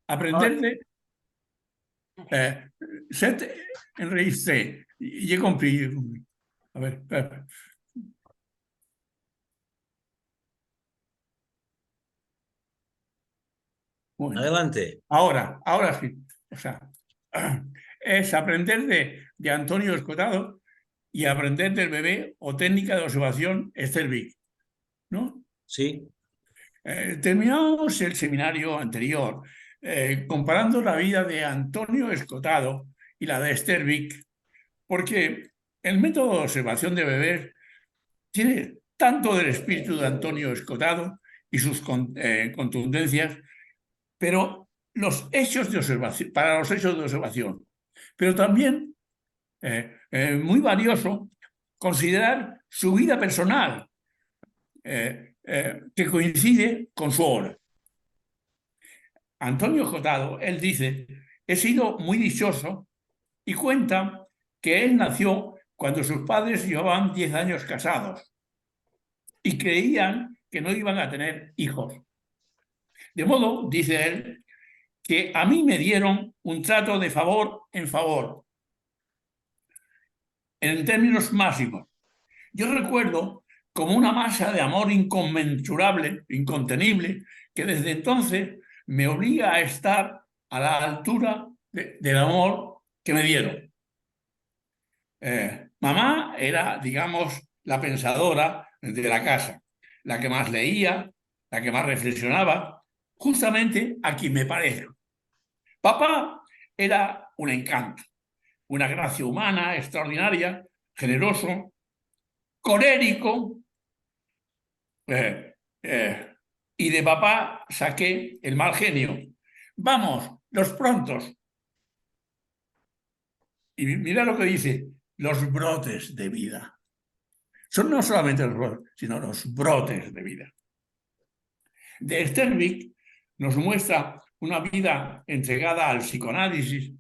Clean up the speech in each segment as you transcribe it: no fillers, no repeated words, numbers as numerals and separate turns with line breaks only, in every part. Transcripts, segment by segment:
Aprender de set enregistré. Y he cumplido. A ver, espera. Bueno,
Adelante.
ahora sí. O sea, es aprender de Antonio Escotado y aprender del bebé o técnica de observación Esther Vick, ¿no?
Sí.
Terminamos el seminario anterior comparando la vida de Antonio Escotado y la de Esther Vick, porque el método de observación de bebés tiene tanto del espíritu de Antonio Escotado y sus contundencias, pero los hechos de observación, para los hechos de observación, pero también muy valioso considerar su vida personal, que coincide con su obra. Antonio Escotado, él dice, he sido muy dichoso y cuenta que él nació cuando sus padres llevaban 10 años casados y creían que no iban a tener hijos. De modo, dice él, que a mí me dieron un trato de favor en favor, en términos máximos. Yo recuerdo como una masa de amor inconmensurable, incontenible, que desde entonces me obliga a estar a la altura del amor que me dieron. Mamá era, digamos, la pensadora de la casa, la que más leía, la que más reflexionaba, justamente a quien me parezco. Papá era un encanto, una gracia humana extraordinaria, generoso, colérico, y de papá saqué el mal genio. Vamos, los prontos. Y mira lo que dice, los brotes de vida. Son no solamente los brotes, sino los brotes de vida. De Sternberg nos muestra una vida entregada al psicoanálisis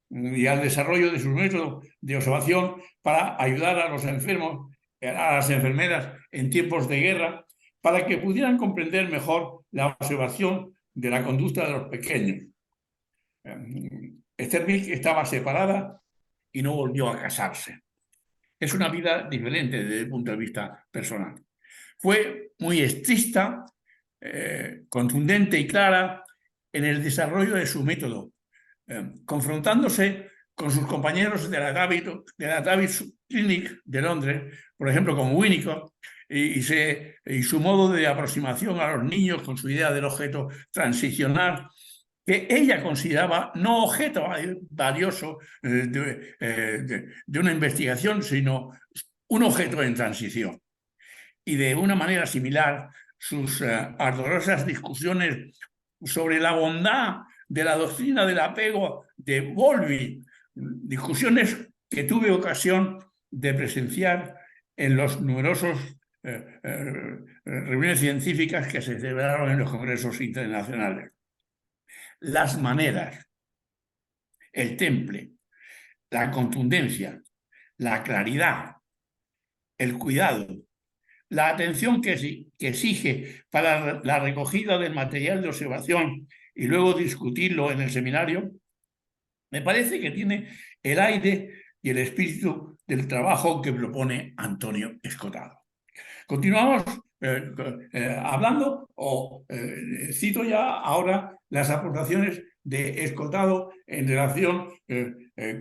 y al desarrollo de sus métodos de observación para ayudar a los enfermos, a las enfermeras en tiempos de guerra, para que pudieran comprender mejor la observación de la conducta de los pequeños. Sternberg estaba separada y no volvió a casarse. Es una vida diferente desde el punto de vista personal. Fue muy estricta, contundente y clara en el desarrollo de su método, confrontándose con sus compañeros de la David Clinic de Londres, por ejemplo, como Winnicott, y su modo de aproximación a los niños con su idea del objeto transicional, que ella consideraba no objeto valioso de una investigación, sino un objeto en transición. Y de una manera similar, sus ardorosas discusiones sobre la bondad de la doctrina del apego de Bowlby, discusiones que tuve ocasión de presenciar en los numerosos reuniones científicas que se celebraron en los congresos internacionales. Las maneras, el temple, la contundencia, la claridad, el cuidado, la atención que exige para la recogida del material de observación y luego discutirlo en el seminario, me parece que tiene el aire y el espíritu del trabajo que propone Antonio Escotado. Continuamos hablando, o cito ya ahora las aportaciones de Escotado en relación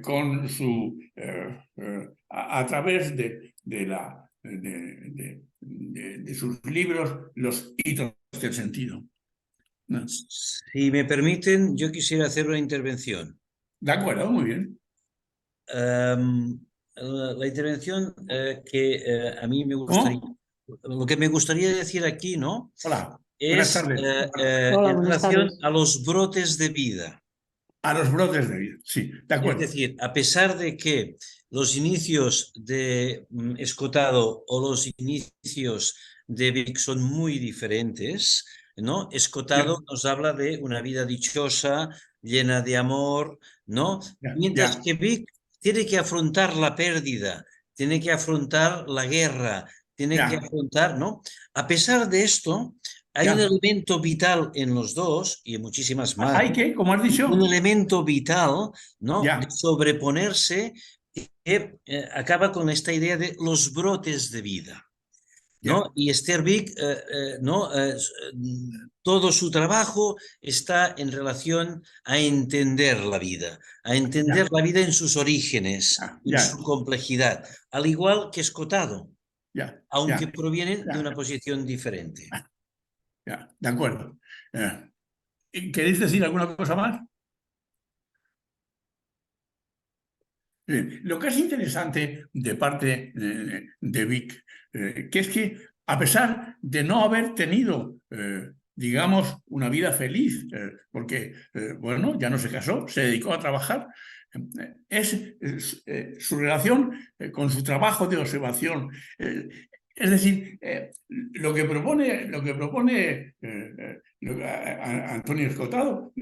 con su, a través de sus libros, los hitos del sentido. ¿No?
Si me permiten, yo quisiera hacer una intervención.
De acuerdo, muy bien.
La intervención que a mí me gustaría, lo que me gustaría decir aquí, ¿no?
Hola, buenas
Es
tardes.
Hola,
en
buenas
relación
tardes.
a los brotes de vida.
A los brotes de vida, sí, de
Es
acuerdo.
decir, a pesar de que los inicios de Escotado o los inicios de Vic son muy diferentes, ¿no? Escotado
Ya,
nos habla de una vida dichosa, llena de amor, ¿no? Mientras
ya.
que Vic tiene que afrontar la pérdida, tiene que afrontar la guerra, tiene que
Ya.
afrontar, ¿no? A pesar de esto, hay un
ya.
elemento vital en los dos y en muchísimas más.
¿Hay que, como has
Un
dicho?
elemento vital, ¿no? De
Ya,
sobreponerse que acaba con esta idea de los brotes de vida. ¿No?
ya,
Y Esther Vick, ¿no? Todo su trabajo está en relación a entender
ya,
la vida en sus orígenes,
ya,
en
ya,
su complejidad, al igual que Escotado,
ya,
aunque
ya,
provienen de
ya,
una posición diferente.
ya, de acuerdo. ¿Y ¿queréis decir alguna cosa más? Lo que es interesante de parte de Vic, que es que a pesar de no haber tenido, digamos, una vida feliz, porque, bueno, ya no se casó, se dedicó a trabajar, su relación con su trabajo de observación. Es decir, Antonio Escotado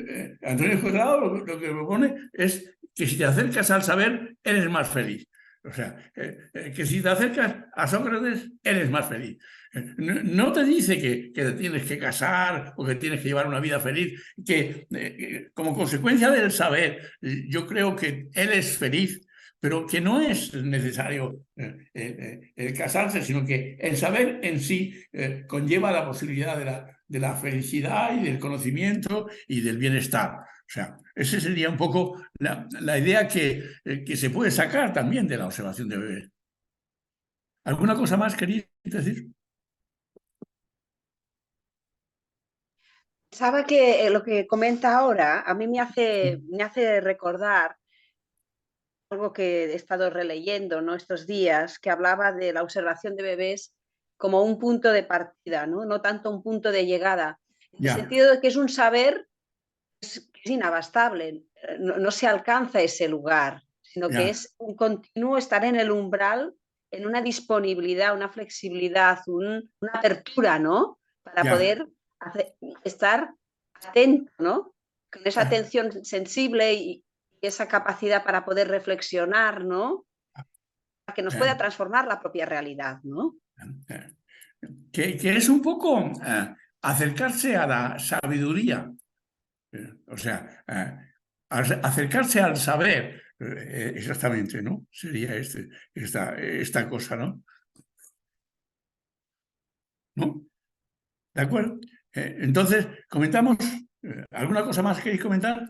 lo que propone es que si te acercas al saber, eres más feliz. O sea, que si te acercas a Sócrates, eres más feliz. No te dice que te tienes que casar o que tienes que llevar una vida feliz, que como consecuencia del saber, yo creo que él es feliz, pero que no es necesario el casarse, sino que el saber en sí conlleva la posibilidad de la felicidad y del conocimiento y del bienestar. O sea, esa sería un poco la idea que se puede sacar también de la observación de bebés. ¿Alguna cosa más queréis decir?
Pensaba que lo que comenta ahora a mí me hace recordar algo que he estado releyendo, ¿no? Estos días, que hablaba de la observación de bebés como un punto de partida, ¿no? No tanto un punto de llegada, en el
Ya,
sentido de que es un saber que es inabastable, no se alcanza ese lugar, sino que
ya,
es un continuo estar en el umbral, en una disponibilidad, una flexibilidad, una apertura, ¿no? Para
ya,
poder estar atento, ¿no? Con esa
ya,
atención sensible y esa capacidad para poder reflexionar, ¿no? Para que nos
ya,
pueda transformar la propia realidad, ¿no?
ya. Que es un poco acercarse a la sabiduría. O sea, acercarse al saber, exactamente, ¿no? Sería esta cosa, ¿no? ¿No? ¿De acuerdo? Entonces, comentamos, ¿alguna cosa más queréis comentar?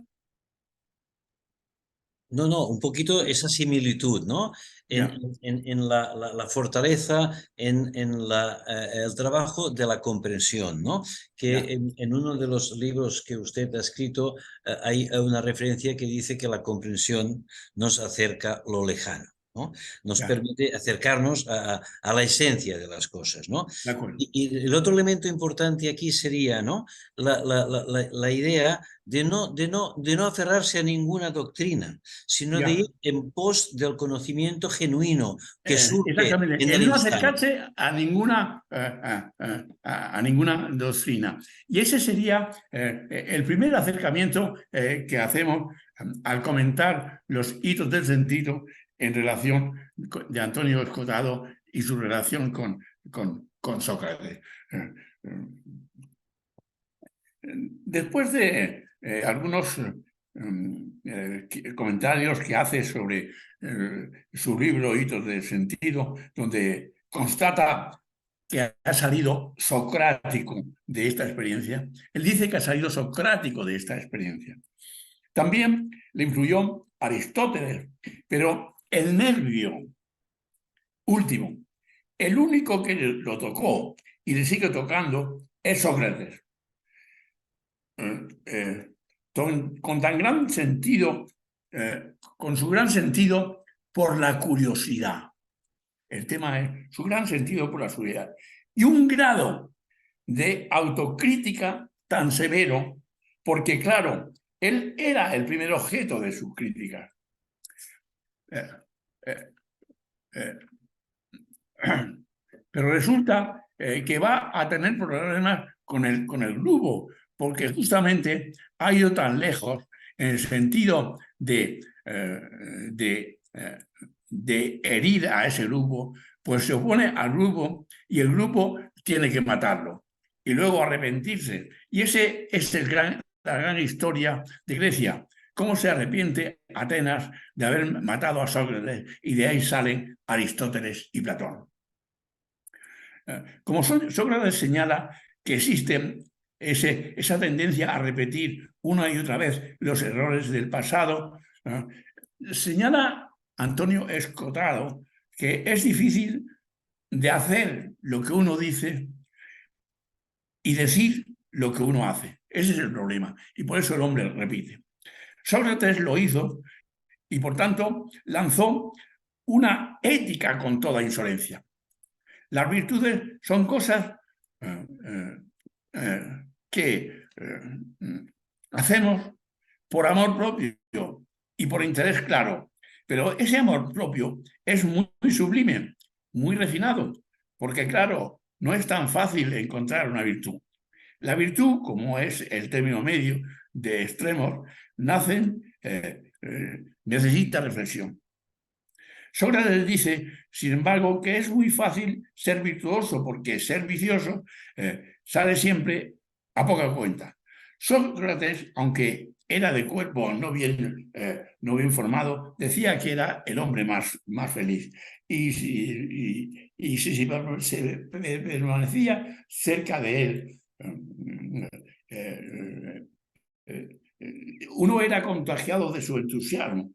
No, no, un poquito esa similitud, ¿no?
Ya,
En la fortaleza, el trabajo de la comprensión, ¿no?
ya,
Que en uno de los libros que usted ha escrito hay una referencia que dice que la comprensión nos acerca lo lejano, ¿no? Nos
ya,
permite acercarnos a la esencia de las cosas, ¿no?
de acuerdo.
Y el otro elemento importante aquí sería, ¿no? La idea de no aferrarse a ninguna doctrina, sino de ir
Ya.
en pos del conocimiento genuino que surge
Exactamente,
en el
el no
instante.
acercarse a ninguna, a ninguna doctrina. Y ese sería el primer acercamiento que hacemos al comentar los hitos del sentido en relación de Antonio Escotado y su relación con Sócrates. Eh, Después de algunos comentarios que hace sobre su libro Hitos de Sentido, donde constata que ha salido socrático de esta experiencia, él dice que ha salido socrático de esta experiencia. También le influyó Aristóteles, pero el nervio último, el único que lo tocó y le sigue tocando es Sócrates. eh, con tan gran sentido, con su gran sentido por la curiosidad. El tema es su gran sentido por la curiosidad. Y un grado de autocrítica tan severo, porque claro, él era el primer objeto de sus críticas. Eh, eh, eh, pero resulta que va a tener problemas con el grupo, porque justamente ha ido tan lejos en el sentido de, de herir a ese grupo, pues se opone al grupo y el grupo tiene que matarlo. y luego arrepentirse. Y ese es la gran historia de Grecia. Cómo se arrepiente Atenas de haber matado a Sócrates, y de ahí salen Aristóteles y Platón. Como Sócrates señala que existe esa tendencia a repetir una y otra vez los errores del pasado, señala Antonio Escotado que es difícil de hacer lo que uno dice y decir lo que uno hace. Ese es el problema, y por eso el hombre repite. Sócrates lo hizo y, por tanto, lanzó una ética con toda insolencia. Las virtudes son cosas que hacemos por amor propio y por interés claro. Pero ese amor propio es muy sublime, muy refinado, porque, claro, no es tan fácil encontrar una virtud. La virtud, como es el término medio de extremos, necesita reflexión. Sócrates dice, sin embargo, que es muy fácil ser virtuoso, porque ser vicioso sale siempre a poca cuenta. Sócrates, aunque era de cuerpo no bien formado, decía que era el hombre más feliz. Y si se permanecía cerca de él, uno era contagiado de su entusiasmo.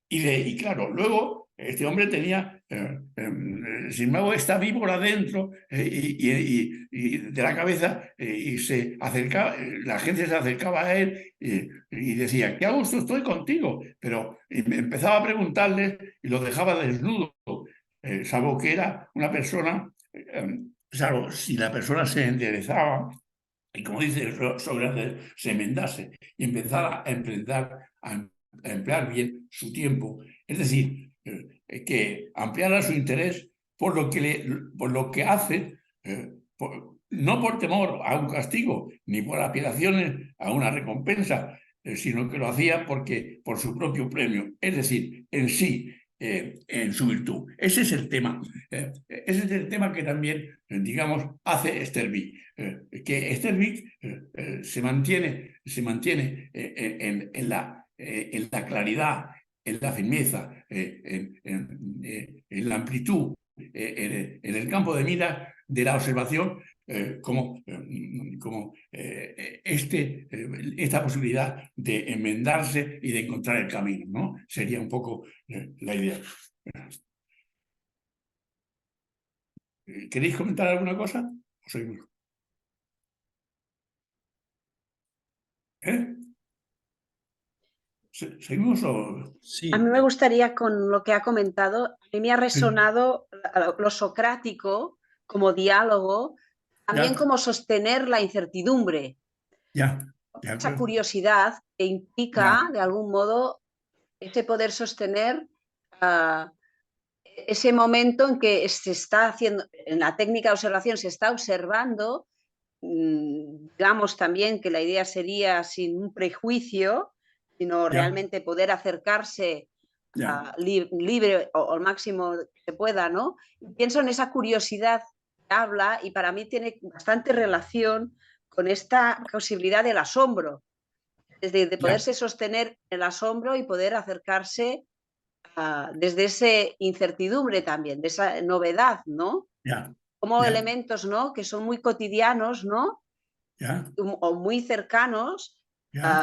Y claro, luego este hombre tenía, sin embargo, esta víbora dentro y de la cabeza, y se acercaba, la gente se acercaba a él y decía, qué a gusto estoy contigo, pero empezaba a preguntarle y lo dejaba desnudo, salvo que era una persona, salvo si la persona se enderezaba y, como dice Sócrates, se enmendase y empezara a emplear bien su tiempo, es decir, que ampliara su interés por lo que hace, no por temor a un castigo, ni por aspiraciones a una recompensa, sino que lo hacía por su propio premio, es decir, en sí, en su virtud. Ese es el tema. Ese es el tema que también, digamos, hace Sterbeek. Que Sterbeek se mantiene en la claridad, en la firmeza, en la amplitud, en el campo de mira de la observación, esta posibilidad de enmendarse y de encontrar el camino, ¿no? Sería un poco la idea. ¿Queréis comentar alguna cosa? ¿O seguimos? ¿Seguimos o...?
Sí.
A mí me gustaría, con lo que ha comentado, a mí me ha resonado lo socrático como diálogo, también como sostener la incertidumbre. Esa curiosidad que implica, de algún modo, ese poder sostener ese momento en que se está haciendo, en la técnica de observación se está observando, digamos también que la idea sería sin un prejuicio, sino realmente poder acercarse libre o al máximo que se pueda, ¿no? Pienso en esa curiosidad que habla, y para mí tiene bastante relación con esta posibilidad del asombro, de poderse sostener el asombro y poder acercarse desde esa incertidumbre también, de esa novedad, ¿no? Como elementos, ¿no?, que son muy cotidianos, ¿no? O muy cercanos,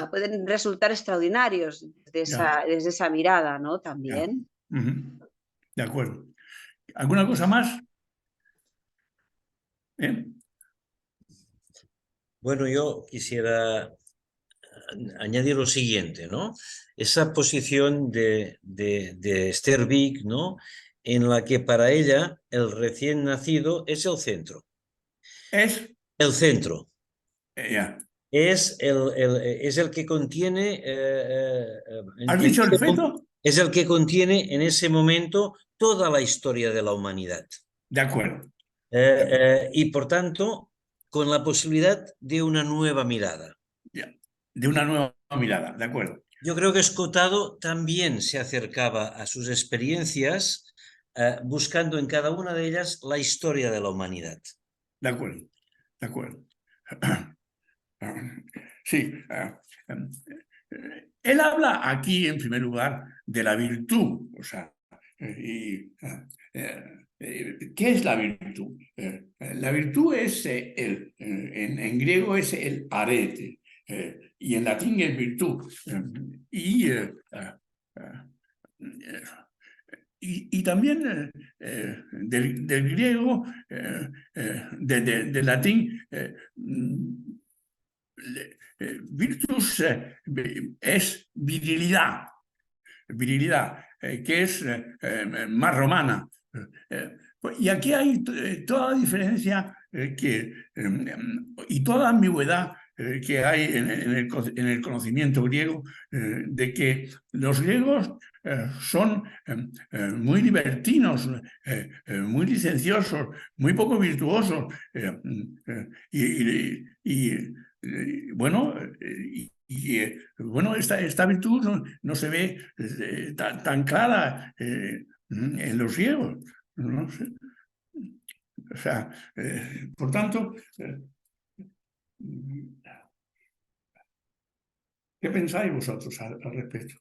pueden resultar extraordinarios desde esa mirada, ¿no? También.
De acuerdo. ¿Alguna cosa más?
Bueno, yo quisiera añadir lo siguiente, ¿no? Esa posición de Sterbeek, ¿no?, en la que para ella el recién nacido es el centro.
¿Es?
El centro. Es el que contiene...
¿Has dicho el feto?
Es el que contiene en ese momento toda la historia de la humanidad.
De acuerdo.
Y por tanto, con la posibilidad de una nueva mirada.
De una nueva mirada, de acuerdo.
Yo creo que Escotado también se acercaba a sus experiencias buscando en cada una de ellas la historia de la humanidad.
De acuerdo. de acuerdo. Sí. Él habla aquí, en primer lugar, de la virtud. O sea, ¿qué es la virtud? La virtud es, en griego es el arete, y en latín es virtud. Y también del griego, del latín, virtus es virilidad, que es más romana. Y aquí hay toda la diferencia y toda la ambigüedad que hay en el conocimiento griego, de que los griegos son muy libertinos, muy licenciosos, muy poco virtuosos, bueno, bueno, esta virtud no se ve tan clara en los griegos. No sé. O sea, por tanto, ¿qué pensáis vosotros al respecto?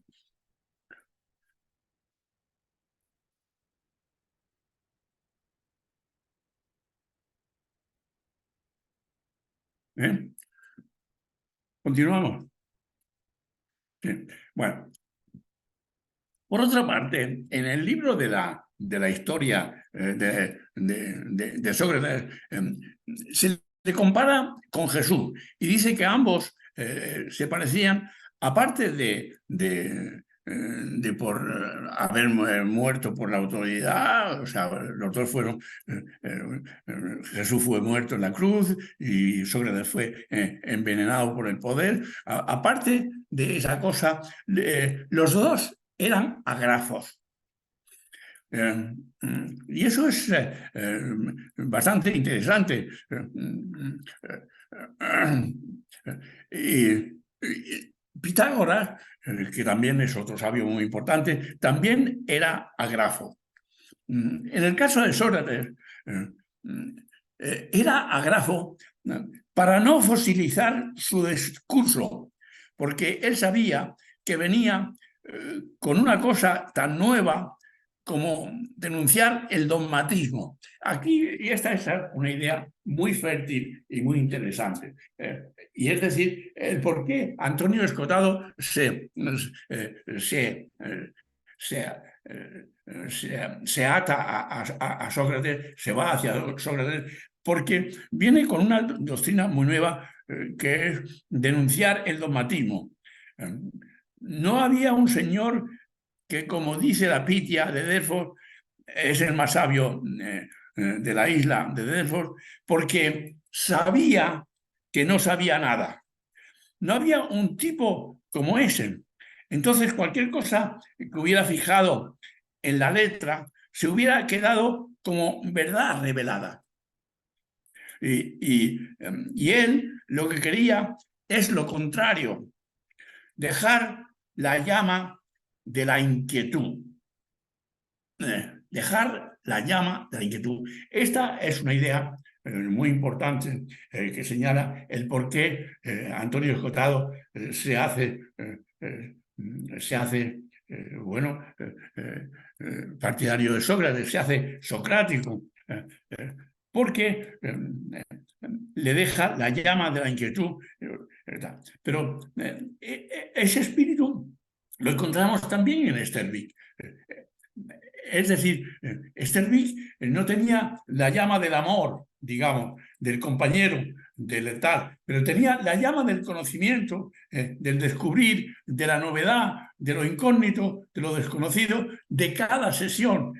¿Eh? ¿Continuamos? Sí. Bueno, por otra parte, en el libro de la historia de Sócrates, se le compara con Jesús y dice que ambos se parecían, aparte de por haber muerto por la autoridad. O sea, los dos fueron, Jesús fue muerto en la cruz y Sócrates fue envenenado por el poder. Aparte de esa cosa, los dos eran agrafos. Y eso es bastante interesante. Y Pitágoras, que también es otro sabio muy importante, también era agrafo. En el caso de Sócrates, era agrafo para no fosilizar su discurso, porque él sabía que venía con una cosa tan nueva como denunciar el dogmatismo. Aquí, y esta es una idea muy fértil y muy interesante. Y es decir, el por qué Antonio Escotado se ata a Sócrates, se va hacia Sócrates, porque viene con una doctrina muy nueva, que es denunciar el dogmatismo. No había un señor que, como dice la Pitia de Delfos, es el más sabio de la isla de Delfos, porque sabía que no sabía nada. No había un tipo como ese. Entonces, cualquier cosa que hubiera fijado en la letra se hubiera quedado como verdad revelada. Y él lo que quería es lo contrario, dejar la llama de la inquietud. Dejar la llama de la inquietud. Esta es una idea muy importante que señala el por qué Antonio Escotado se hace bueno, partidario de Sócrates, se hace socrático, porque le deja la llama de la inquietud. Pero ese espíritu lo encontramos también en Sterbeek. Es decir, Sterbeek no tenía la llama del amor, digamos, del compañero, del tal, pero tenía la llama del conocimiento, del descubrir, de la novedad, de lo incógnito, de lo desconocido, de cada sesión.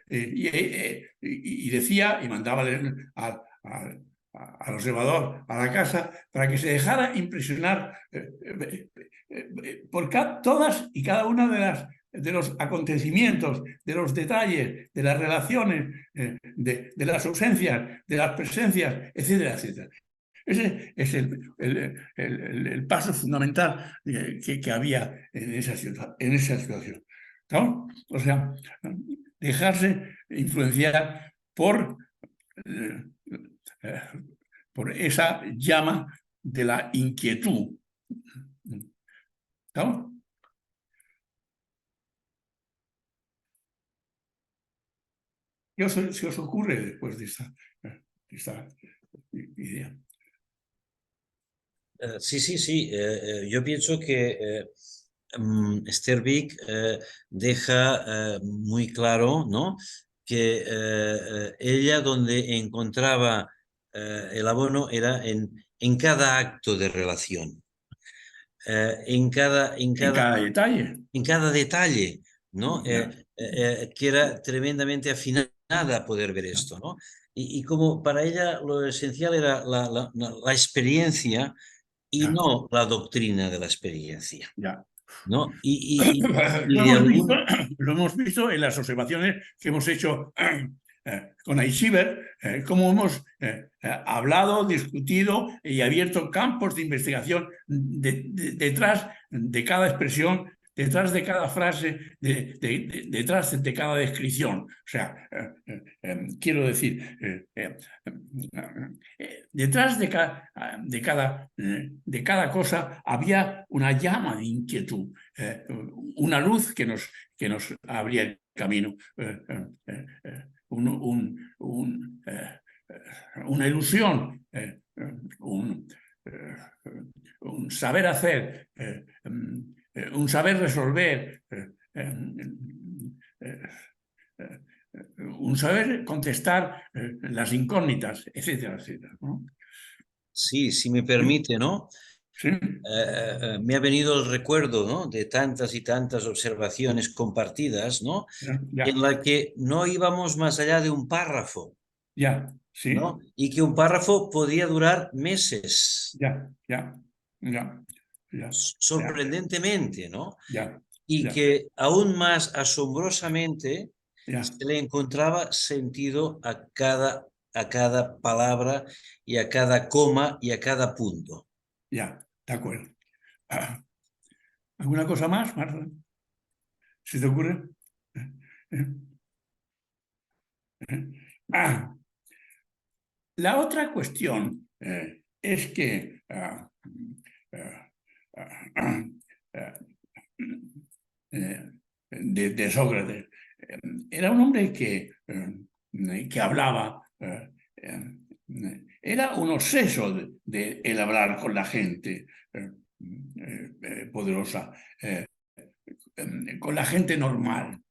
Y decía, y mandaba al observador a la casa para que se dejara impresionar por todas y cada una de los acontecimientos, de los detalles, de las relaciones, de las ausencias, de las presencias, etcétera, etcétera. Ese es el paso fundamental que había en esa situación. ¿No? O sea, dejarse influenciar por por esa llama de la inquietud. ¿Estamos? ¿Qué se os ocurre después de esta idea?
Sí. Yo pienso que Sterbeek deja muy claro, ¿no?, que ella donde encontraba el abono era en cada acto de relación, en cada
En cada detalle.
en cada detalle, ¿no?
Ya.
Que era tremendamente afinada a poder ver esto, ¿no? Y como para ella lo esencial era la experiencia y
Ya.
no la doctrina de la experiencia,
Ya.
¿no?
Lo
Y de
hemos visto,
algún...
lo hemos visto en las observaciones que hemos hecho con Aichiber, cómo hemos hablado, discutido y abierto campos de investigación detrás de cada expresión, detrás de cada frase, detrás de cada descripción. O sea, quiero decir, detrás de cada cosa había una llama de inquietud, una luz que nos abría el camino, una ilusión, un saber hacer, un saber resolver, un saber contestar las incógnitas, etcétera, etcétera, ¿no?
Sí, si me permite, ¿no?
Sí,
Me ha venido el recuerdo, ¿no?, de tantas y tantas observaciones compartidas, ¿no?, en
ya,
la que no íbamos más allá de un párrafo,
ya, sí,
¿no? Y que un párrafo podía durar meses,
ya, ya, ya, ya, ya,
sorprendentemente, ¿no?
ya,
Y
ya,
que aún más asombrosamente
ya,
se le encontraba sentido a cada palabra y a cada coma y a cada punto.
ya, de acuerdo. ¿Alguna cosa más, Marta? ¿Se te ocurre? Ah, la otra cuestión es que de Sócrates era un hombre que hablaba, era un obseso de el hablar con la gente poderosa, con la gente normal,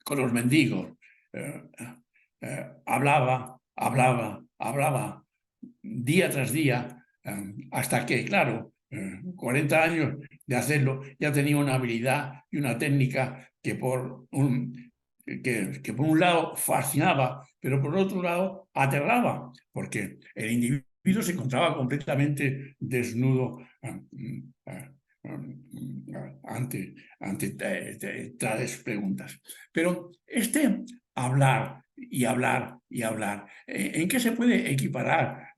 con los mendigos. Hablaba día tras día, hasta que, claro, 40 años de hacerlo, ya tenía una habilidad y una técnica que por un lado fascinaba, pero por otro lado aterraba, porque el individuo se encontraba completamente desnudo ante tales preguntas. Pero hablar y hablar y hablar, ¿en qué se puede equiparar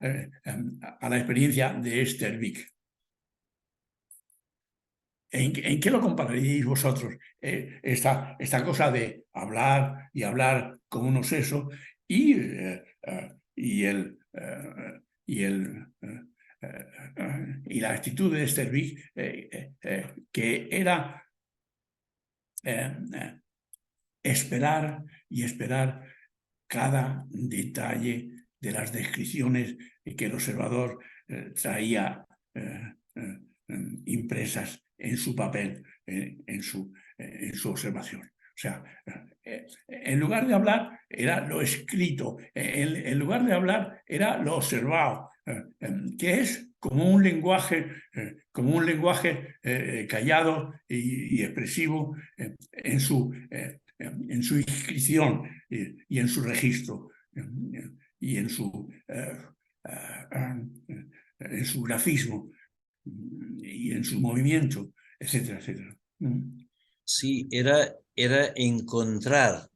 a la experiencia de Sterbeek? ¿En qué lo compararíais vosotros? Esta cosa de hablar y hablar como un obseso y, y la actitud de Sterbeek, que era esperar y esperar cada detalle de las descripciones que el observador traía impresas en su papel, en su observación. O sea, en lugar de hablar era lo escrito, en lugar de hablar era lo observado, que es como un lenguaje callado y expresivo en su inscripción y en su registro y en su grafismo y en su movimiento, etcétera, etcétera.
Sí, era encontrar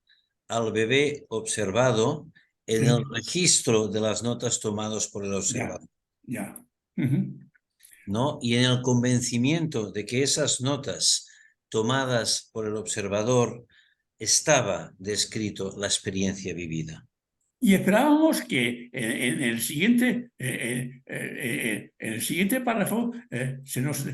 al bebé observado en el
Sí,
registro de las notas tomadas por el
ya,
observador,
ya.
¿no? Y en el convencimiento de que esas notas tomadas por el observador estaba descrito la experiencia vivida.
Y esperábamos que en el siguiente párrafo se nos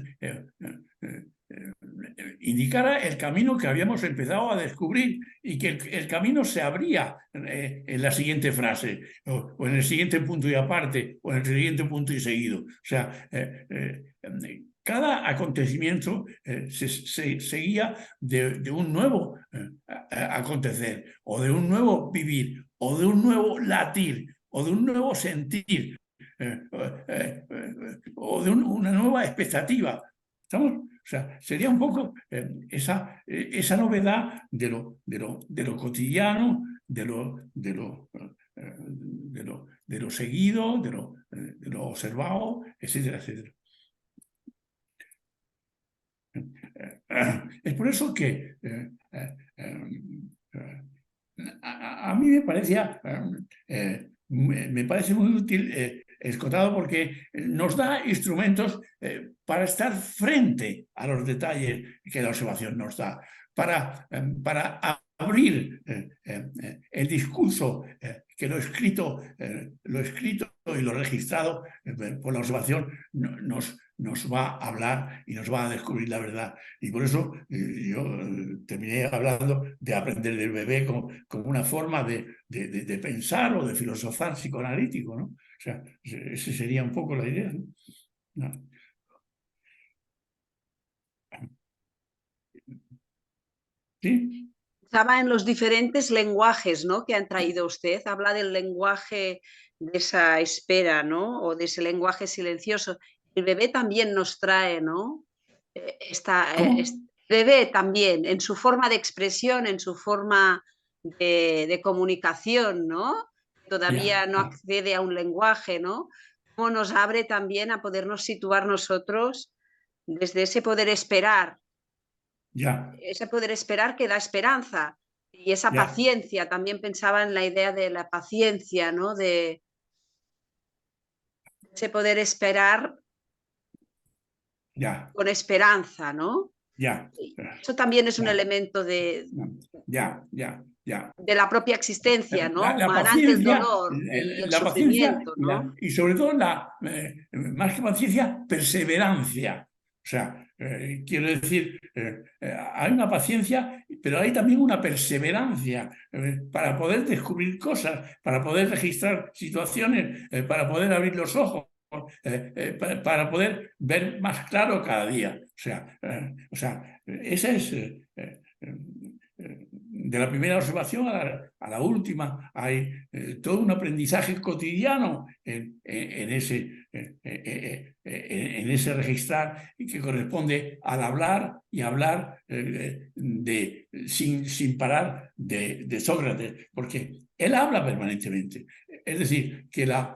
indicara el camino que habíamos empezado a descubrir y que el camino se abría en la siguiente frase o en el siguiente punto y aparte o en el siguiente punto y seguido. O sea, cada acontecimiento se seguía de un nuevo acontecer o de un nuevo vivir o de un nuevo latir o de un nuevo sentir o de una nueva expectativa. ¿Estamos? O sea, sería un poco esa novedad de lo cotidiano, de lo seguido, de lo observado, etcétera, etcétera. Es por eso que a mí me parecía, me parece muy útil Escotado porque nos da instrumentos para estar frente a los detalles que la observación nos da, para abrir el discurso que lo escrito y lo registrado por la observación nos va a hablar y nos va a descubrir la verdad. Y por eso yo terminé hablando de aprender del bebé como una forma de pensar o de filosofar psicoanalítico, ¿no? O sea, esa sería un poco la idea, ¿no? ¿Sí?
Estaba en los diferentes lenguajes, ¿no?, que han traído usted. Habla del lenguaje de esa espera, ¿no?, o de ese lenguaje silencioso. El bebé también nos trae, ¿no? El bebé también, en su forma de expresión, en su forma de comunicación, ¿no? Todavía no accede a un lenguaje, ¿no? Cómo nos abre también a podernos situar nosotros desde ese poder esperar. Ese poder esperar que da esperanza y esa paciencia. También pensaba en la idea de la paciencia, ¿no? De ese poder esperar con esperanza, ¿no? Eso también es un elemento de la propia existencia, ¿no? Humana ante el dolor y el sufrimiento, ¿no?
Y sobre todo más que paciencia, perseverancia. O sea, quiero decir, hay una paciencia, pero hay también una perseverancia para poder descubrir cosas, para poder registrar situaciones, para poder abrir los ojos, para poder ver más claro cada día. O sea, ese es... de la primera observación a la última, hay todo un aprendizaje cotidiano en ese registrar que corresponde al hablar y hablar sin parar de Sócrates, porque él habla permanentemente. Es decir, que la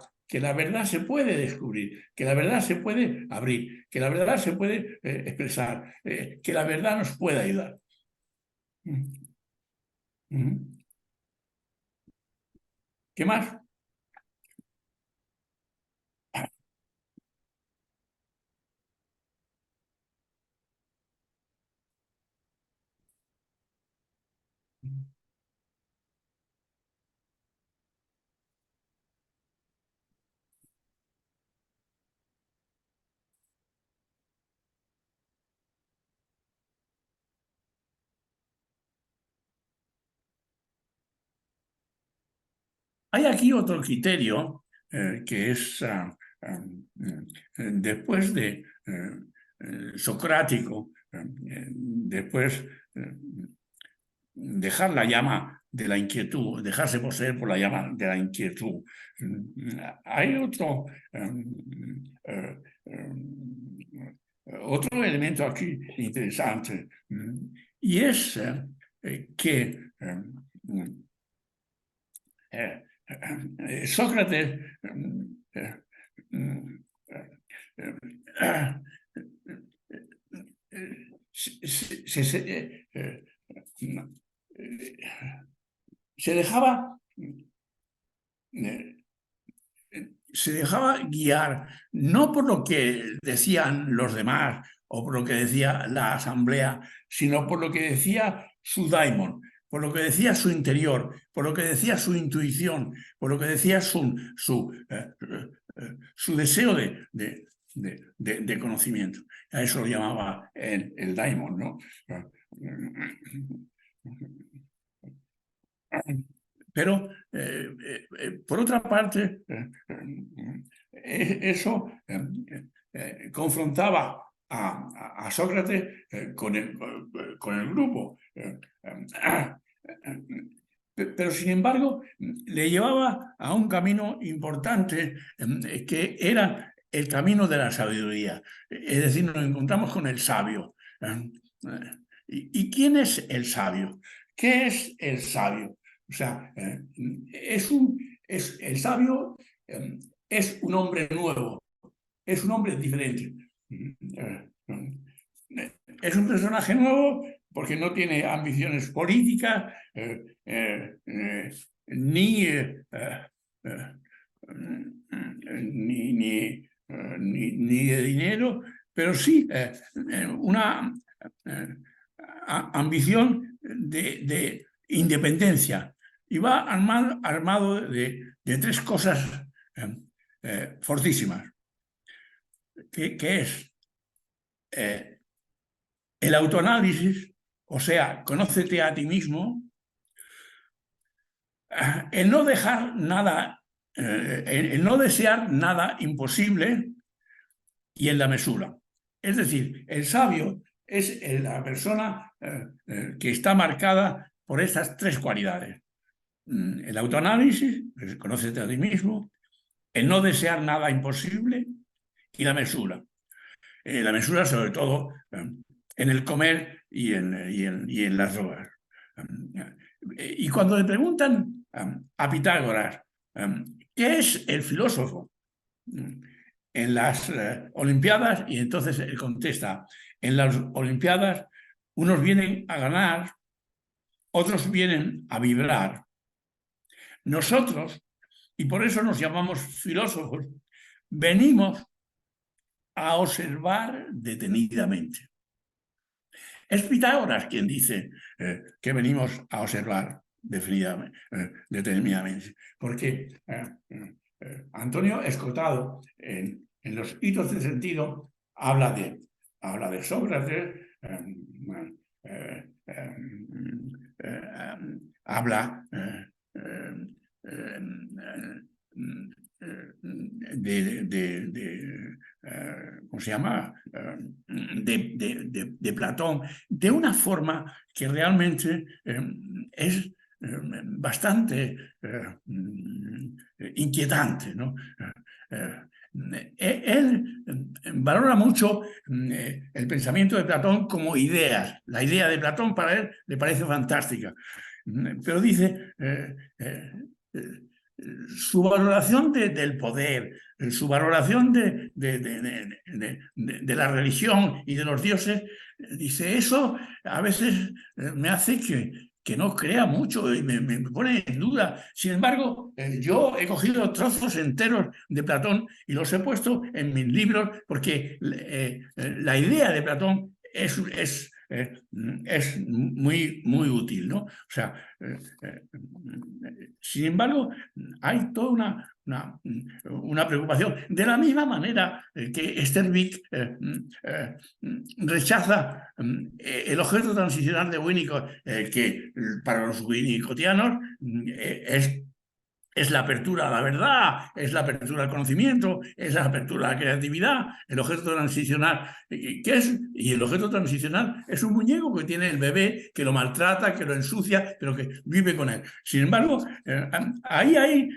verdad se puede descubrir, que la verdad se puede abrir, que la verdad se puede expresar, que la verdad nos puede ayudar. ¿Qué más? Hay aquí otro criterio que es después de socrático, después dejar la llama de la inquietud, dejarse poseer por la llama de la inquietud. Hay otro elemento aquí interesante, y es que Sócrates se dejaba guiar no por lo que decían los demás o por lo que decía la asamblea, sino por lo que decía su daimon, por lo que decía su interior, por lo que decía su intuición, por lo que decía su deseo de conocimiento. A eso lo llamaba el daimon, ¿no? Pero, por otra parte, eso confrontaba a Sócrates con el grupo. Pero, sin embargo, le llevaba a un camino importante que era el camino de la sabiduría. Es decir, nos encontramos con el sabio. ¿Y quién es el sabio? ¿Qué es el sabio? O sea, el sabio es un hombre nuevo, es un hombre diferente. Es un personaje nuevo porque no tiene ambiciones políticas ni de dinero, pero sí una ambición de independencia. Y va armado de tres cosas fortísimas, que es el autoanálisis, o sea, conócete a ti mismo, el no dejar nada, el no desear nada imposible y en la mesura. Es decir, el sabio es la persona que está marcada por estas tres cualidades. El autoanálisis, conócete a ti mismo, el no desear nada imposible y la mesura. La mesura, sobre todo, en el comer y en las drogas. Y cuando le preguntan a Pitágoras ¿qué es el filósofo? En las Olimpiadas, y entonces él contesta, en las Olimpiadas unos vienen a ganar, otros vienen a vibrar. Nosotros, y por eso nos llamamos filósofos, venimos a observar detenidamente. Es Pitágoras quien dice que venimos a observar detenidamente, porque Antonio Escotado, en los hitos de sentido, habla de Sócrates, habla ¿cómo se llama? De Platón, de una forma que realmente es bastante inquietante, ¿no? Él valora mucho el pensamiento de Platón como ideas. La idea de Platón para él le parece fantástica, pero dice su valoración del poder, su valoración de la religión y de los dioses, dice, eso a veces me hace que no crea mucho y me pone en duda. Sin embargo, yo he cogido trozos enteros de Platón y los he puesto en mis libros porque la idea de Platón es muy, muy útil, ¿no? O sea, sin embargo, hay toda una preocupación. De la misma manera que Sterbeek rechaza el objeto transicional de Winnicott, que para los winnicottianos es la apertura a la verdad, es la apertura al conocimiento, es la apertura a la creatividad. El objeto transicional, ¿qué es? Y el objeto transicional es un muñeco que tiene el bebé, que lo maltrata, que lo ensucia, pero que vive con él. Sin embargo, ahí hay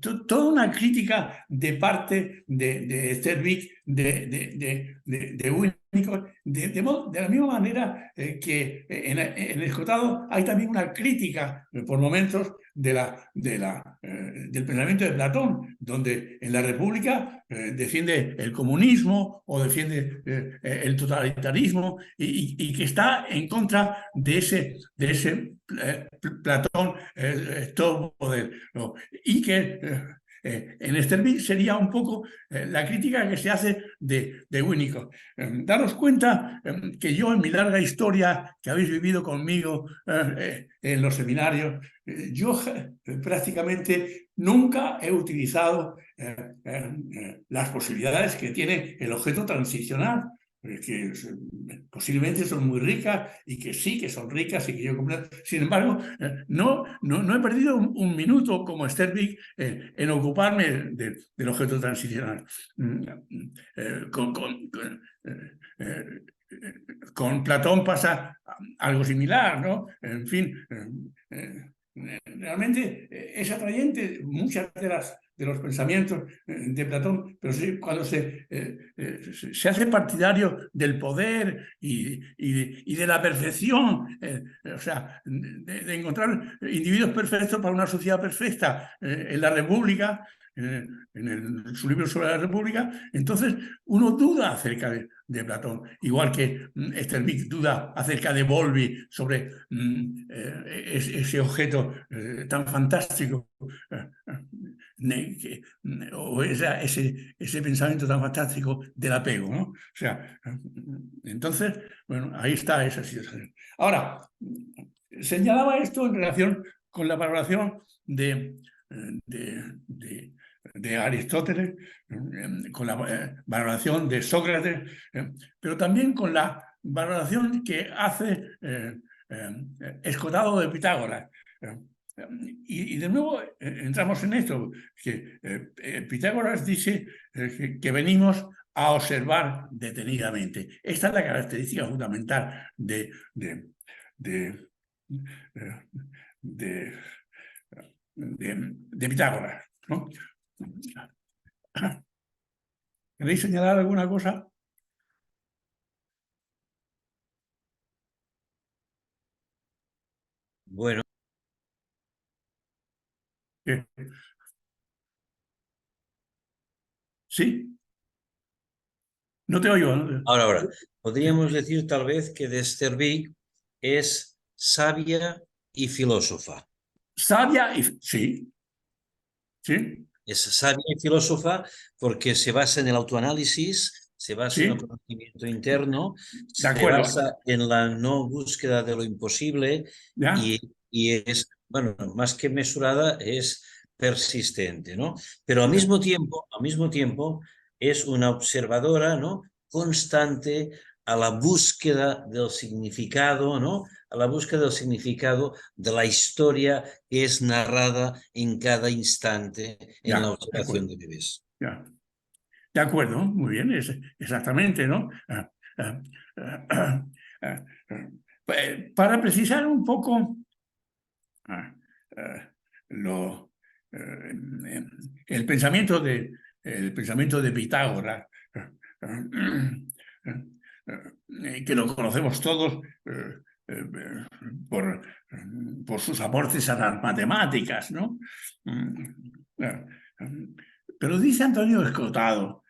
toda una crítica de parte de Sterbeek, de Winnicott, de la misma manera que en el Escotado hay también una crítica, por momentos, del pensamiento de Platón, donde en la República defiende el comunismo o defiende el totalitarismo y que está en contra de ese Platón todo poder, ¿no? Y que en Sterby sería un poco la crítica que se hace de Winnicott. Daros cuenta que yo, en mi larga historia que habéis vivido conmigo en los seminarios, yo prácticamente nunca he utilizado las posibilidades que tiene el objeto transicional, que posiblemente son muy ricas y que sí que son ricas y que yo comprendo. Sin embargo, no he perdido un minuto como Sterby en ocuparme del objeto transicional. Con Platón pasa algo similar, ¿no? En fin, realmente es atrayente muchas de los pensamientos de Platón, pero sí, cuando se hace partidario del poder y de la perfección, o sea, de encontrar individuos perfectos para una sociedad perfecta en la República, en su libro sobre la República, entonces uno duda acerca de Platón, igual que Sterby duda acerca de Bowlby sobre ese objeto tan fantástico, o ese pensamiento tan fantástico del apego, ¿no? O sea, entonces, bueno, ahí está esa situación. Ahora, señalaba esto en relación con la valoración de Aristóteles, con la valoración de Sócrates, pero también con la valoración que hace Escotado de Pitágoras. Y de nuevo entramos en esto, que Pitágoras dice que venimos a observar detenidamente. Esta es la característica fundamental de Pitágoras, ¿no? ¿Queréis señalar alguna cosa?
Bueno,
¿Sí? No te oigo.
ahora, podríamos decir tal vez que de Sterby es sabia y filósofa.
Sabia y... Sí, sí,
Es sabia y filósofa porque se basa en el autoanálisis, se basa en el
sí,
conocimiento interno,
de
se
acuerdo.
basa en la no búsqueda de lo imposible
¿Ya?
y es, bueno, más que mesurada, es persistente, ¿no? Pero
Ya.
al mismo tiempo es una observadora, ¿no? Constante a la búsqueda del significado, ¿no? A la búsqueda del significado de la historia que es narrada en cada instante en la
Ya, de
observación
acuerdo.
de bebés.
Ya. De acuerdo, muy bien, exactamente, ¿no? Para precisar un poco lo, el pensamiento de Pitágoras, que lo conocemos todos por, por sus aportes a las matemáticas, ¿no? Pero dice Antonio Escotado,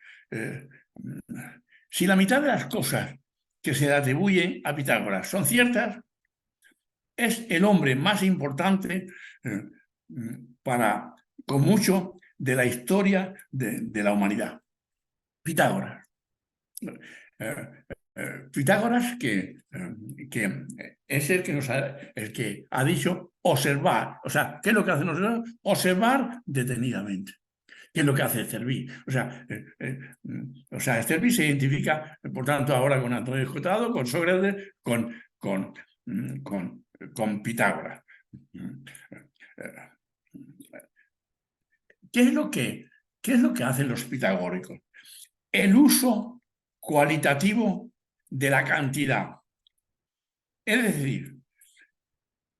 si la mitad de las cosas que se le atribuyen a Pitágoras son ciertas, es el hombre más importante con mucho, de la historia de la humanidad. Pitágoras. Pitágoras, que es el que ha dicho observar. O sea, ¿qué es lo que hacen nosotros? Observar detenidamente. ¿Qué es lo que hace Sterby? O sea, Sterby se identifica, por tanto, ahora con Antonio Escotado, con Sócrates, con Pitágoras. ¿Qué es lo que hacen los pitagóricos? El uso cualitativo de la cantidad. Es decir,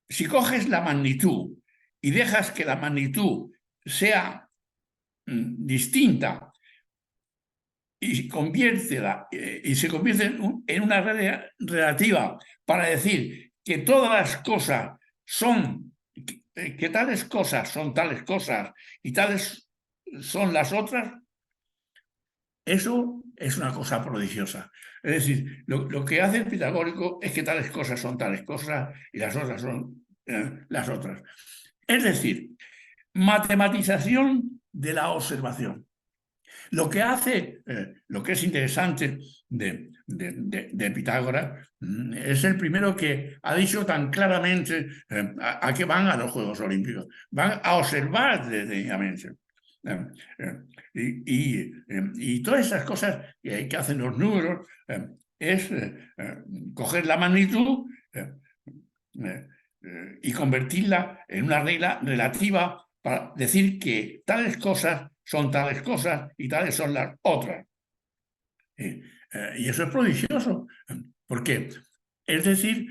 si coges la magnitud y dejas que la magnitud sea distinta y se convierte en una realidad relativa para decir que todas las cosas son, que tales cosas son tales cosas y tales son las otras, eso es una cosa prodigiosa. Es decir, lo que hace el pitagórico es que tales cosas son tales cosas y las otras son las otras. Es decir, matematización de la observación. Lo que hace, lo que es interesante de Pitágoras, es el primero que ha dicho tan claramente a qué van a los Juegos Olímpicos. Van a observar detenidamente. Y todas esas cosas que hacen los números es coger la magnitud y convertirla en una regla relativa para decir que tales cosas son tales cosas y tales son las otras. Y eso es prodigioso. ¿Por qué? Es decir,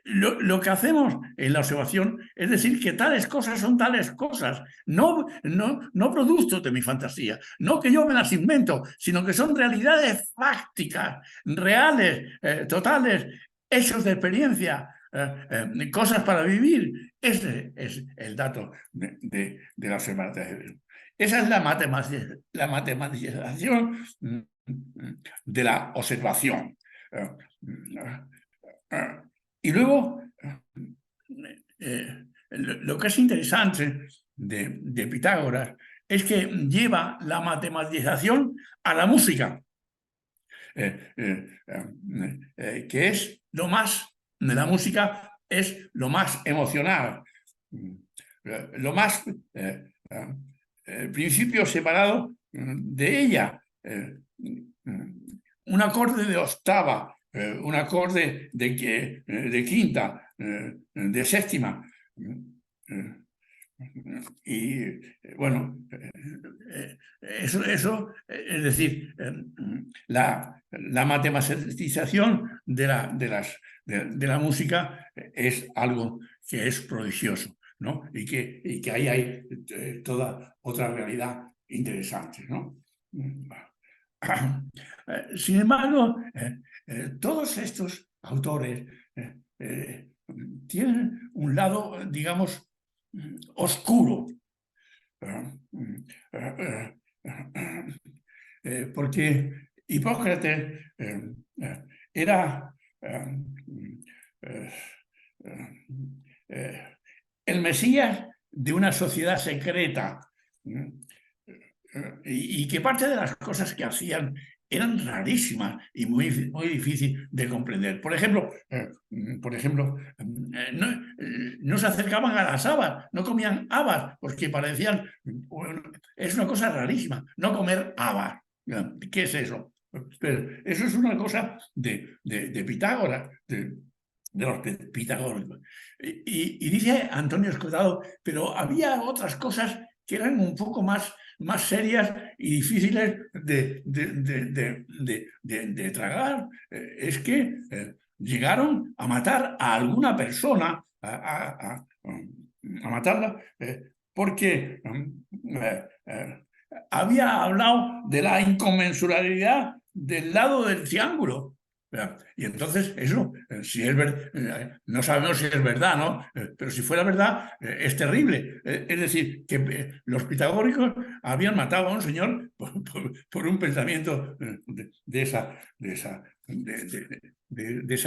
lo que hacemos en la observación es decir que tales cosas son tales cosas, no productos de mi fantasía, no que yo me las invento, sino que son realidades fácticas, reales, totales, hechos de experiencia, cosas para vivir. Ese es el dato de la observación. Esa es la matematización de la observación. Y luego, lo que es interesante de Pitágoras es que lleva la matematización a la música, que es lo más, de la música es lo más emocional, lo más principio separado de ella. Un acorde de octava, un acorde de quinta, de séptima. Y bueno, eso es decir, la matematización de la música es algo que es prodigioso, ¿no? Y que ahí hay toda otra realidad interesante, ¿no? Sin embargo, todos estos autores tienen un lado, digamos, oscuro, porque Hipócrates era el Mesías de una sociedad secreta, y que parte de las cosas que hacían eran rarísimas y muy difícil de comprender. Por ejemplo, no se acercaban a las habas, no comían habas, porque parecían... Es una cosa rarísima, no comer habas. ¿Qué es eso? Pero eso es una cosa de Pitágoras, de los pitagóricos. Y dice Antonio Escotado, pero había otras cosas que eran un poco más serias y difíciles de tragar. Es que llegaron a matar a alguna persona, a matarla, porque había hablado de la inconmensurabilidad del lado del triángulo. Y entonces eso, si es no sabemos si es verdad, ¿no? Pero si fuera verdad, es terrible. Es decir, que los pitagóricos habían matado a un señor por un pensamiento de esa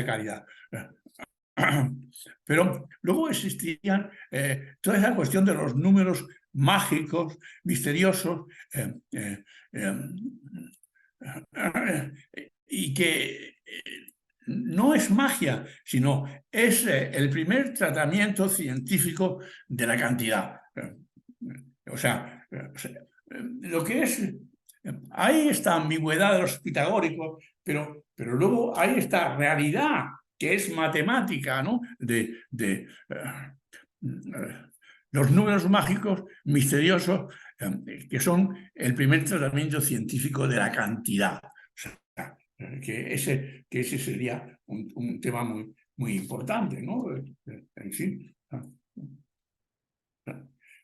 calidad. Pero luego existían toda esa cuestión de los números mágicos, misteriosos, y que no es magia, sino es el primer tratamiento científico de la cantidad. O sea, lo que es... Hay esta ambigüedad de los pitagóricos, pero luego hay esta realidad que es matemática, ¿no? Los números mágicos misteriosos, que son el primer tratamiento científico de la cantidad. O sea, que ese sería un tema muy importante, ¿no? En fin.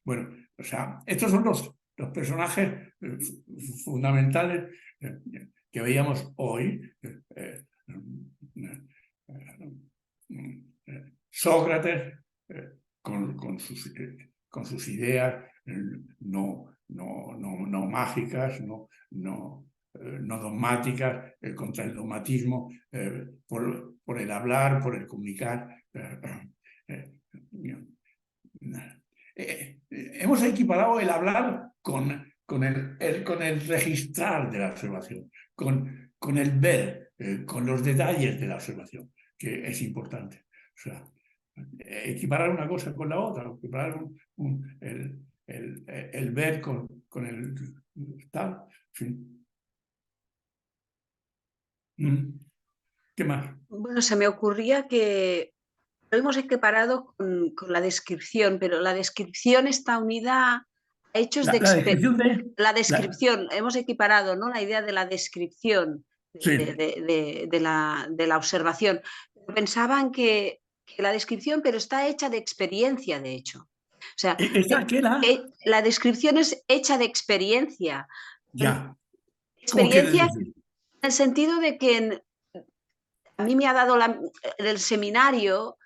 Bueno, o sea, estos son los personajes fundamentales que veíamos hoy. Sócrates con sus ideas no mágicas, no dogmáticas, contra el dogmatismo, por el hablar, por el comunicar. Hemos equiparado el hablar con el registrar de la observación, con el ver, con los detalles de la observación, que es importante. O sea, equiparar una cosa con la otra, equiparar el ver con el tal, en fin. ¿Qué más?
Bueno, se me ocurría que lo hemos equiparado con la descripción, pero la descripción está unida a hechos de
La descripción de...
la descripción, hemos equiparado, ¿no?, la idea de la descripción
Sí.
de la observación. Pensaban que la descripción, pero está hecha de experiencia, de hecho. O sea,
¿Esta qué era?
la descripción es hecha de experiencia.
Ya. ¿Cómo quieres
Experiencia
decir?
en el sentido de que a mí me ha dado el seminario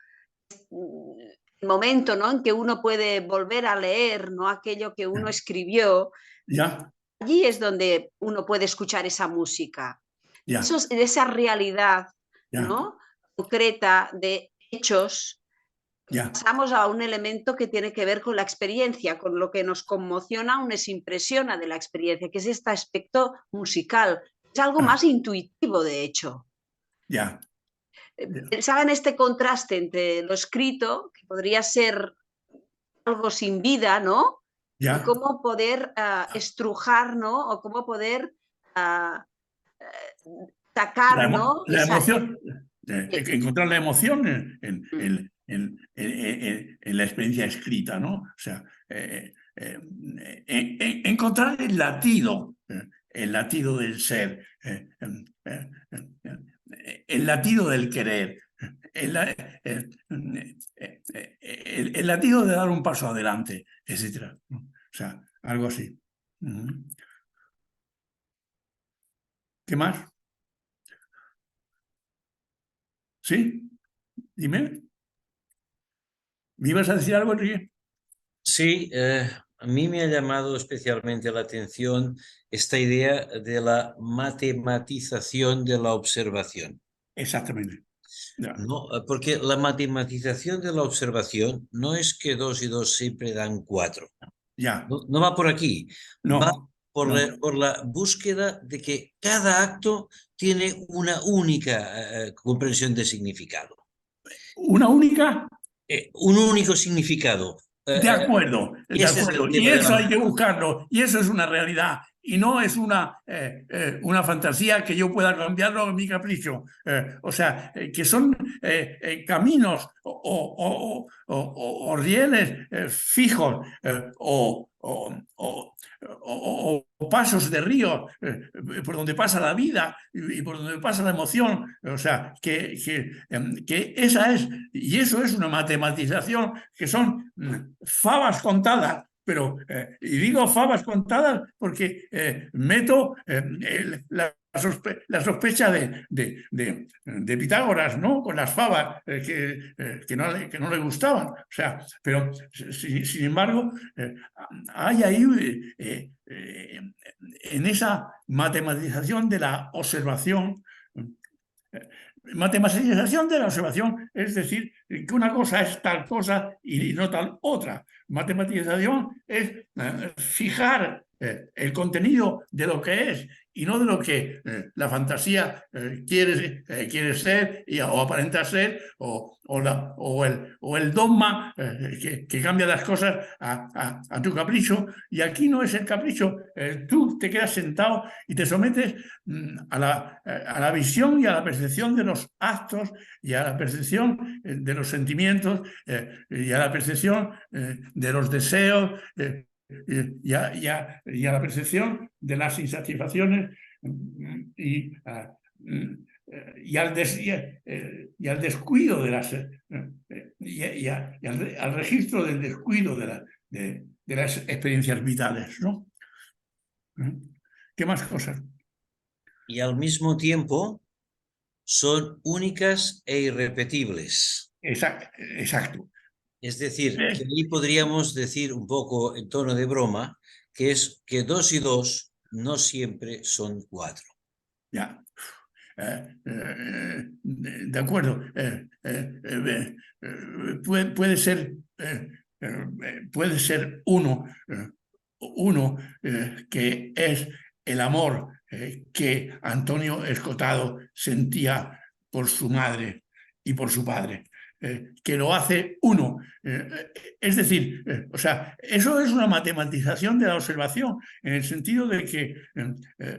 el momento, ¿no?, en que uno puede volver a leer, ¿no?, aquello que uno escribió.
Ya,
Allí es donde uno puede escuchar esa música.
ya,
Esa realidad,
ya,
¿no?, concreta de hechos,
ya.
pasamos a un elemento que tiene que ver con la experiencia, con lo que nos conmociona o nos impresiona de la experiencia, que es este aspecto musical. Es algo
Ah,
más intuitivo, de hecho.
ya, ya,
Pensaba en este contraste entre lo escrito, que podría ser algo sin vida, ¿no?, y
ya.
cómo poder estrujar, ¿no?, o cómo poder ah, sacar, ¿no?,
La emoción, encontrar la emoción
mm,
en la experiencia escrita, ¿no? O sea, encontrar el latido del ser, el latido del querer, el, el latido de dar un paso adelante, etc. O sea, algo así. ¿Qué más? ¿Sí? Dime. ¿Me ibas a decir algo, Enrique?
Sí, a mí me ha llamado especialmente la atención esta idea de la matematización de la observación,
Exactamente. Ya.
¿no? Porque la matematización de la observación no es que 2 y 2 siempre dan 4.
Ya.
No va por aquí, va
No, no.
por la búsqueda de que cada acto tiene una única comprensión de significado,
Una única.
un único significado.
De
Ese es el
acuerdo. Y
tema de
eso hay
la...
que buscarlo. Y eso es una realidad. Y no es una fantasía que yo pueda cambiarlo en mi capricho. O sea, que son caminos o rieles fijos o pasos de río por donde pasa la vida y por donde pasa la emoción. O sea, que esa es, y eso es una matematización que son fabas contadas. Pero, y digo fabas contadas porque meto la sospecha de Pitágoras, ¿no? Con las fabas que no le gustaban. O sea, pero sin embargo, hay ahí en esa matematización de la observación. Matematización de la observación es decir, que una cosa es tal cosa y no tal otra. Matematización es fijar el contenido de lo que es y no de lo que la fantasía quiere ser o aparenta ser o el dogma que cambia las cosas a tu capricho. Y aquí no es el capricho. Tú te quedas sentado y te sometes a la visión y a la percepción de los actos y a la percepción de los sentimientos y a la percepción de los deseos y a la percepción de las insatisfacciones y, y al descuido de las al registro del descuido de las experiencias vitales, ¿no? ¿Qué más cosas?
Y al mismo tiempo son únicas e irrepetibles.
Exacto.
Es decir, que ahí podríamos decir un poco en tono de broma, que es que 2 y 2 no siempre son 4.
Ya. De acuerdo. Puede ser uno uno que es el amor que Antonio Escotado sentía por su madre y por su padre, que lo hace uno. Es decir, o sea, eso es una matematización de la observación, en el sentido de que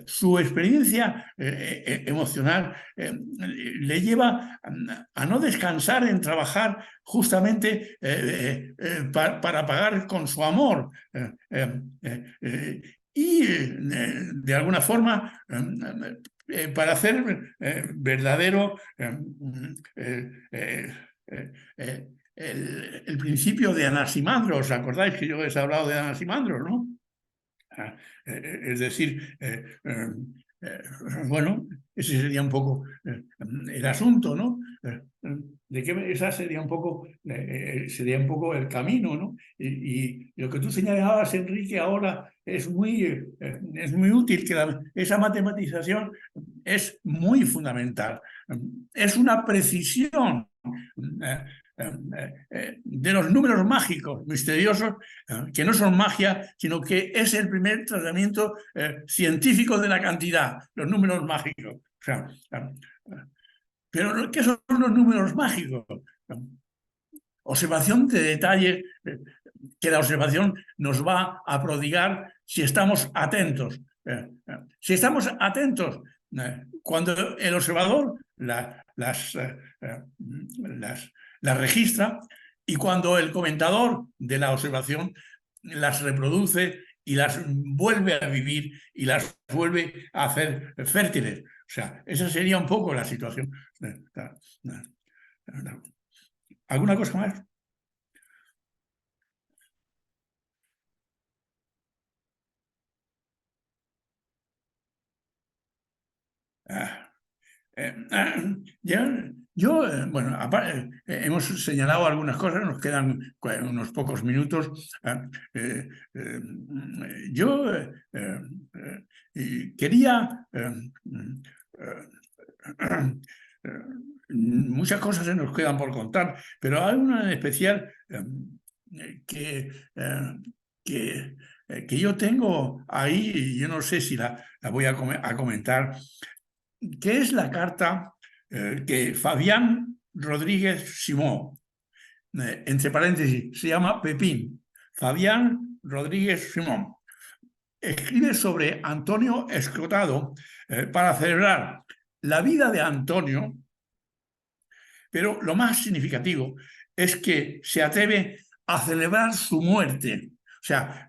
su experiencia emocional le lleva a no descansar en trabajar justamente para pagar con su amor. Y de alguna forma para hacer verdadero el principio de Anaximandro. ¿Os acordáis que yo os he hablado de Anaximandro, no? Es decir, bueno, ese sería un poco el asunto, ¿no? De que esa sería un poco el camino, ¿no? Y lo que tú señalabas, Enrique, ahora es muy útil, que esa matematización es muy fundamental. Es una precisión de los números mágicos, misteriosos, que no son magia, sino que es el primer tratamiento científico de la cantidad, los números mágicos. O sea, pero ¿qué son los números mágicos? Observación de detalle que la observación nos va a prodigar si estamos atentos. Si estamos atentos, cuando el observador las registra, y cuando el comentador de la observación las reproduce y las vuelve a vivir y las vuelve a hacer fértiles. O sea, esa sería un poco la situación. ¿Alguna cosa más? Bueno, hemos señalado algunas cosas, nos quedan unos pocos minutos. Yo quería... muchas cosas se nos quedan por contar, pero hay una en especial que yo tengo ahí, y yo no sé si la voy a comentar, que es la carta que Fabián Rodríguez Simó, entre paréntesis, se llama Pepín, Fabián Rodríguez Simón, escribe sobre Antonio Escotado para celebrar la vida de Antonio, pero lo más significativo es que se atreve a celebrar su muerte. O sea,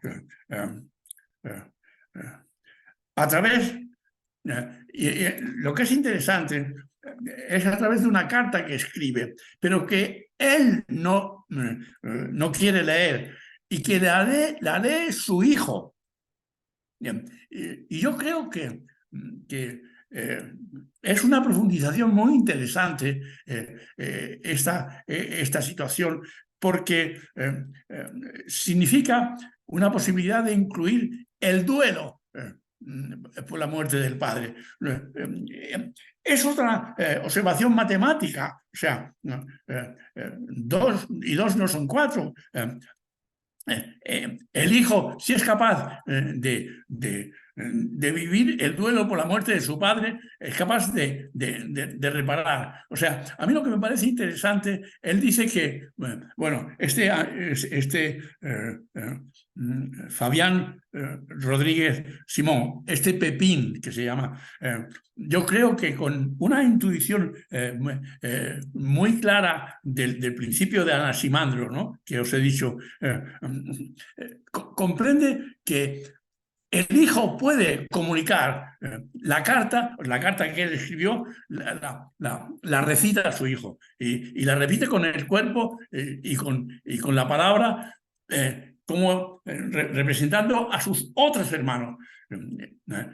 a través... lo que es interesante es a través de una carta que escribe, pero que él no quiere leer, y que la lee su hijo. Y yo creo que es una profundización muy interesante esta situación, porque significa una posibilidad de incluir el duelo por la muerte del padre. Es otra observación matemática, o sea, 2 y 2 no son 4. El hijo, si es capaz de vivir el duelo por la muerte de su padre, es capaz de reparar. O sea, a mí lo que me parece interesante, él dice que, bueno, Fabián Rodríguez Simón, este Pepín que se llama, yo creo que con una intuición muy clara del principio de Anaximandro, ¿no?, que os he dicho, comprende que el hijo puede comunicar la carta que él escribió, la recita a su hijo y la repite con el cuerpo y con la palabra, como representando a sus otros hermanos,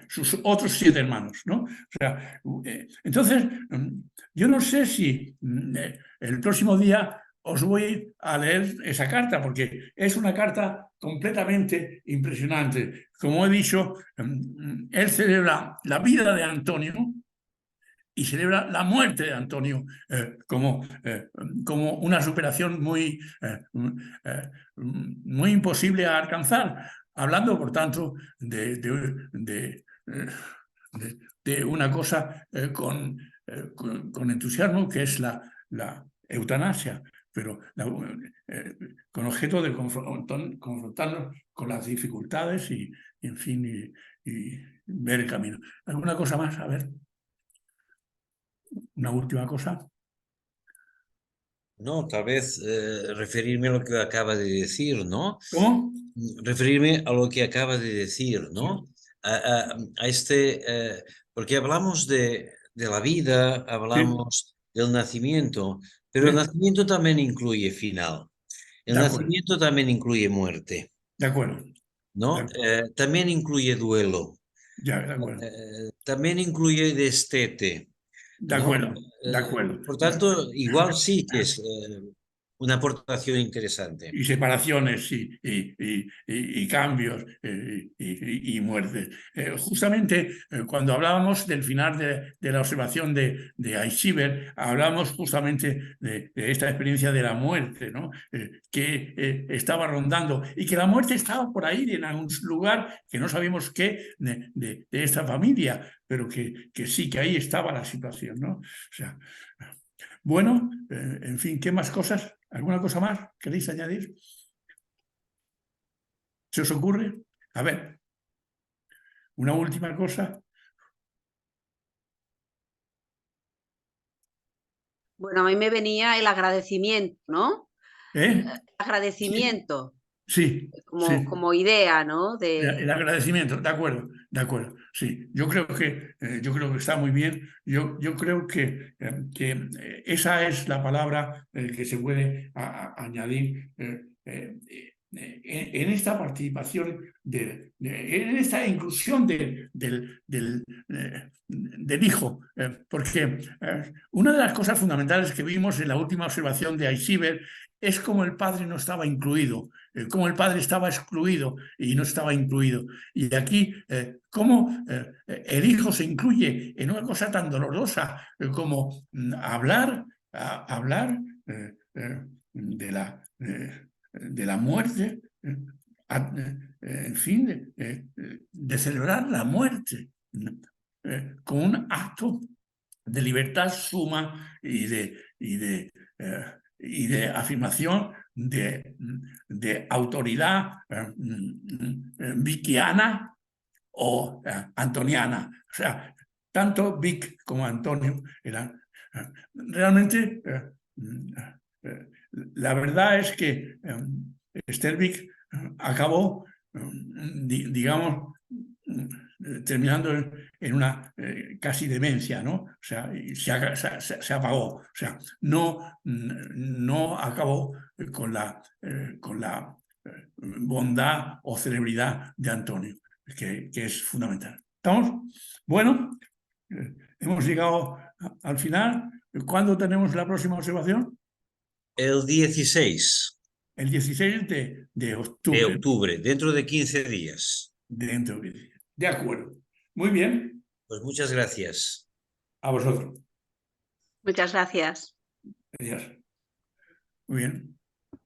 sus otros 7 hermanos, ¿no? O sea, entonces, yo no sé si el próximo día os voy a leer esa carta, porque es una carta completamente impresionante. Como he dicho, él celebra la vida de Antonio y celebra la muerte de Antonio como una superación muy imposible a alcanzar. hablando, por tanto, de una cosa con entusiasmo, que es la eutanasia, pero con objeto de confrontarnos con las dificultades y en fin, y ver el camino. ¿Alguna cosa más? A ver, una última cosa.
No, tal vez referirme a lo que acaba de decir, ¿no?
¿Cómo?
Referirme a lo que acaba de decir, ¿no? A porque hablamos de la vida,
Sí,
hablamos del nacimiento, pero el
sí,
nacimiento también incluye final. El
de acuerdo,
nacimiento también incluye muerte,
de acuerdo, de
¿no?
acuerdo,
También incluye duelo,
ya, de acuerdo,
también incluye destete,
de
¿no?
acuerdo, de acuerdo.
Por tanto, igual sí que es una aportación interesante.
Y separaciones y cambios y muertes. Justamente cuando hablábamos del final de la observación de Aichiber, hablábamos justamente de esta experiencia de la muerte, ¿no? Que estaba rondando y que la muerte estaba por ahí en algún lugar que no sabíamos qué de esta familia, pero que sí que ahí estaba la situación, ¿no? O sea, bueno, en fin, ¿qué más cosas? ¿Alguna cosa más queréis añadir? ¿Se os ocurre? A ver, una última cosa.
Bueno, a mí me venía el agradecimiento, ¿no?
¿Eh? Sí,
Agradecimiento
sí, sí.
como idea, ¿no?
El agradecimiento, de acuerdo, sí. Yo creo que está muy bien. Yo creo que esa es la palabra que se puede añadir en esta participación, en esta inclusión del hijo. Porque una de las cosas fundamentales que vimos en la última observación de Aichiber es cómo el padre no estaba incluido, cómo el padre estaba excluido y no estaba incluido. Y aquí, cómo el hijo se incluye en una cosa tan dolorosa como hablar de la muerte, en fin, de celebrar la muerte como un acto de libertad suma y de afirmación de autoridad vickiana o antoniana. O sea, tanto Vic como Antonio eran realmente la verdad es que Stervik acabó, digamos, terminando en una casi demencia, ¿no? O sea, se apagó. O sea, no acabó con la bondad o celebridad de Antonio, que es fundamental. ¿Estamos? Bueno, hemos llegado al final. ¿Cuándo tenemos la próxima observación?
El 16
El 16 de
de
octubre,
octubre, dentro de 15 días.
dentro de 15 días. De acuerdo. Muy bien.
Pues muchas gracias.
A vosotros.
Muchas gracias.
Adiós. Muy bien.